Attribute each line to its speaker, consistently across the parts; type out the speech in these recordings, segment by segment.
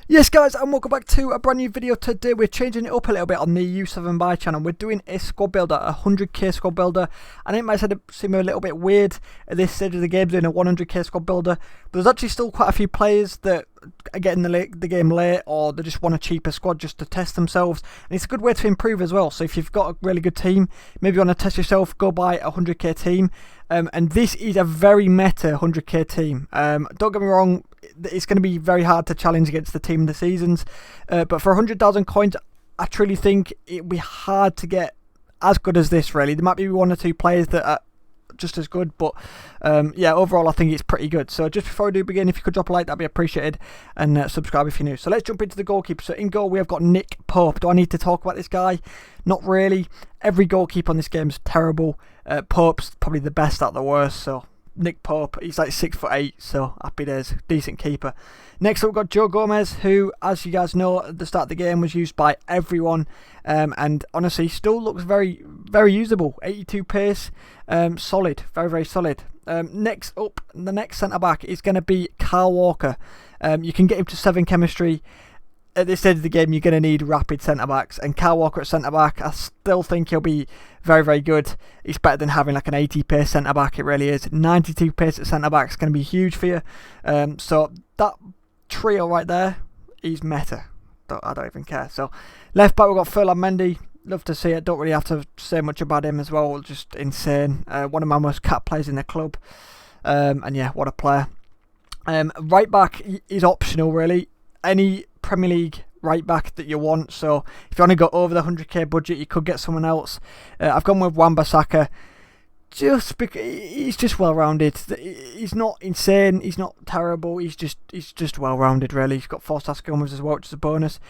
Speaker 1: Yes guys, and welcome back to a brand new video. Today we're changing it up a little bit on the U7 Buy channel. We're doing a squad builder, a 100k squad builder. And it might seem a little bit weird at this stage of the game doing a 100k squad builder, but there's actually still quite a few players that are getting the game late, or they just want a cheaper squad just to test themselves. And it's a good way to improve as well. So if you've got a really good team, maybe you want to test yourself, go buy a 100k team. And this is a very meta 100k team. Don't get me wrong, it's going to be very hard to challenge against the team of the seasons, but for 100,000 coins I truly think it'll be hard to get as good as this. Really, there might be one or two players that are just as good, but yeah, overall I think it's pretty good. So just before we do begin, if you could drop a like, that'd be appreciated, and subscribe if you're new. So let's jump into the goalkeeper. So in goal we have got Nick Pope. Do I need to talk about this guy? Not really. Every goalkeeper on this game is terrible. Pope's probably the best out of the worst, so Nick Pope, he's like 6'8", so happy days, decent keeper. Next up we've got Joe Gomez, who, as you guys know, at the start of the game was used by everyone, and honestly still looks very, very usable. 82 pace, solid, very, very solid. Next up, the next centre back is going to be Kyle Walker. You can get him to 7 chemistry. At this stage of the game, you're going to need rapid centre-backs, and Kyle Walker at centre-back, I still think he'll be very, very good. It's better than having like an 80 pace centre-back, it really is. 92 pace at centre-back is going to be huge for you. So that trio right there, he's meta. I don't even care. So left-back, we've got Mendy. Love to see it. Don't really have to say much about him as well. Just insane. One of my most capped players in the club. And yeah, what a player. Right-back is optional, really. Any Premier League right back that you want. So if you want to go over the 100k budget, you could get someone else. I've gone with Wan-Bissaka just because he's just well rounded. He's not insane, he's not terrible, he's just well rounded, really. He's got 4-star skill moves as well, which is a bonus.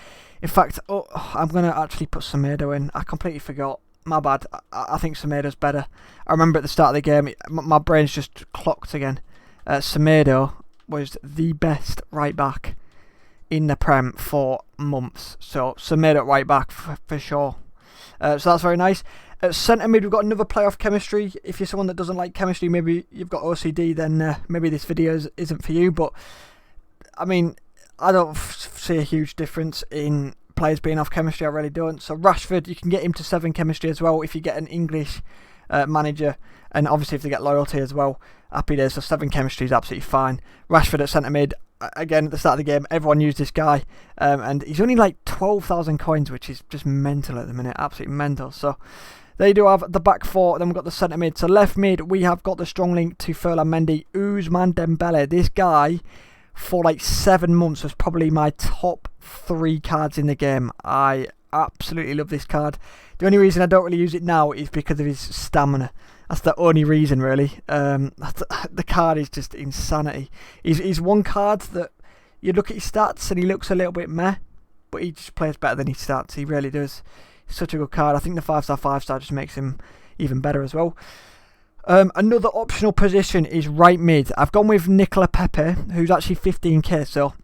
Speaker 1: In fact, I'm gonna actually put Semedo in. I completely forgot, my bad. I think Semedo's better. I remember at the start of the game, my brain's just clocked again. Semedo was the best right back in the Prem for months, so Semedo at right back for sure. So that's very nice. At centre mid, we've got another player off chemistry. If you're someone that doesn't like chemistry, maybe you've got OCD, then maybe this video isn't for you. But I mean, I don't see a huge difference in players being off chemistry. I really don't. So Rashford, you can get him to 7 chemistry as well if you get an English manager, and obviously if they get loyalty as well. Happy days. So 7 chemistry is absolutely fine. Rashford at centre mid. Again, at the start of the game, everyone used this guy, and he's only like 12,000 coins, which is just mental at the minute, absolutely mental. So they do have the back four. Then we've got the centre mid. So left mid, we have got the strong link to Mendy, Ousmane Dembele. This guy, for like 7 months, was probably my top 3 cards in the game. I absolutely love this card. The only reason I don't really use it now is because of his stamina. That's the only reason, really. The card is just insanity. He's one card that you look at his stats and he looks a little bit meh, but he just plays better than his stats. He really does. He's such a good card. I think the 5-star, 5-star just makes him even better as well. Another optional position is right mid. I've gone with Nicola Pepe, who's actually 15k. So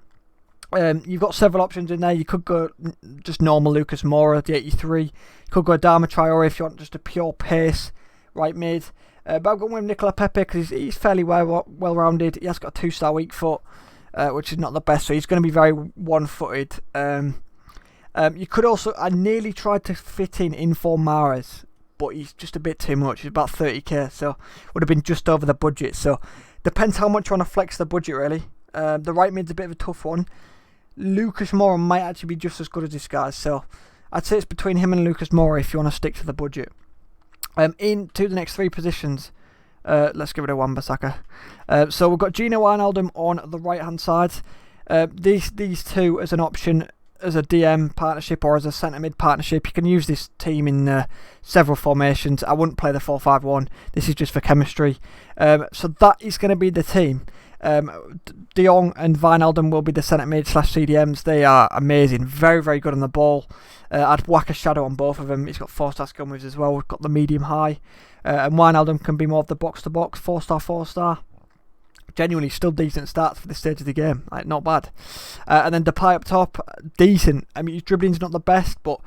Speaker 1: you've got several options in there. You could go just normal Lucas Moura, the 83. You could go Adama Traore if you want just a pure pace right mid, but I've gone with Nicola Pepe because he's fairly well rounded. He has got a 2-star weak foot, which is not the best, so he's going to be very one-footed. You could also, I nearly tried to fit in Inform Mahrez, but he's just a bit too much. He's about 30k, so would have been just over the budget. So depends how much you want to flex the budget, really. The right mid's a bit of a tough one. Lucas Moura might actually be just as good as this guy, so I'd say it's between him and Lucas Moura if you want to stick to the budget. Into the next 3 positions, let's get rid of Wan-Bissaka. So we've got Gino Wijnaldum on the right hand side. These two as an option, as a DM partnership or as a centre mid partnership. You can use this team in several formations. I wouldn't play the 4-5-1. This is just for chemistry. So that is going to be the team. De Jong and Wijnaldum will be the centre mid / CDMs. They are amazing, very, very good on the ball. I'd whack a shadow on both of them. He's got 4-star skill moves as well. We've got the medium high, and Wijnaldum can be more of the box to box, 4-star, 4-star. Genuinely still decent stats for this stage of the game, like not bad. And then Depay up top, decent. I mean, his dribbling's not the best, but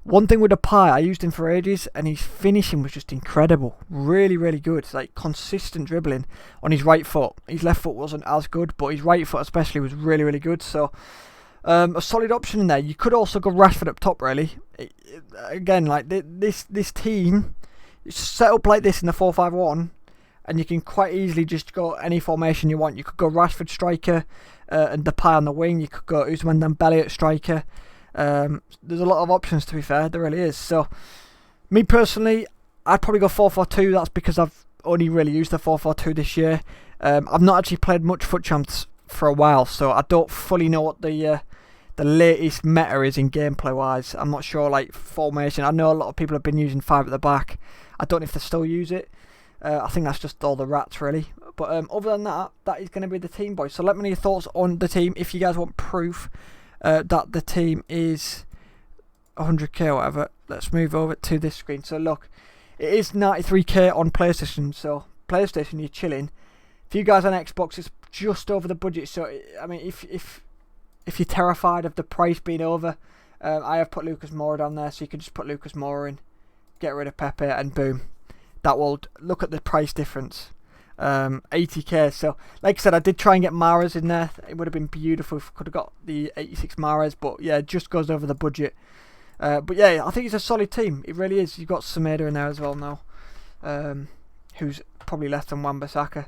Speaker 1: one thing with Depay, I used him for ages, and his finishing was just incredible. Really, really good. It's like consistent dribbling on his right foot. His left foot wasn't as good, but his right foot especially was really, really good. So A solid option in there. You could also go Rashford up top, really. Again, like this team, it's set up like this in the 4-5-1, and you can quite easily just go any formation you want. You could go Rashford striker and Depay on the wing. You could go Usman Dembele at striker. There's a lot of options, to be fair. There really is. So, me personally, I'd probably go 4-4-2. That's because I've only really used the 4-4-2 this year. I've not actually played much FUT Champs for a while, so I don't fully know what the latest meta is in gameplay wise. I'm not sure, like formation. I know a lot of people have been using 5 at the back. I don't know if they still use it. I think that's just all the rats, really. But other than that, that is going to be the team, boys. So let me know your thoughts on the team. If you guys want proof that the team is 100k or whatever, let's move over to this screen. So look, it is 93k on PlayStation. So PlayStation, you're chilling. For you guys on Xbox, it's just over the budget. So I mean, if you're terrified of the price being over, I have put Lucas Moura down there, so you can just put Lucas Moura in, get rid of Pepe, and boom, that will look at the price difference. 80k. So like I said, I did try and get Mahrez in there. It would have been beautiful if I could have got the 86 Mahrez, but yeah, it just goes over the budget. But yeah, I think it's a solid team. It really is. You've got Semedo in there as well now, who's probably less than Wan-Bissaka.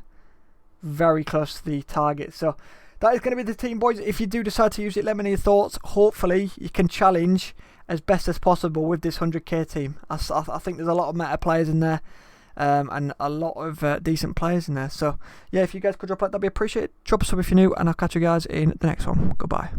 Speaker 1: Very close to the target. So that is going to be the team, boys. If you do decide to use it, let me know your thoughts. Hopefully you can challenge as best as possible with this 100k team. I think there's a lot of meta players in there, and a lot of decent players in there. So yeah, if you guys could drop a like, that'd be appreciated. Drop a sub if you're new, and I'll catch you guys in the next one. Goodbye.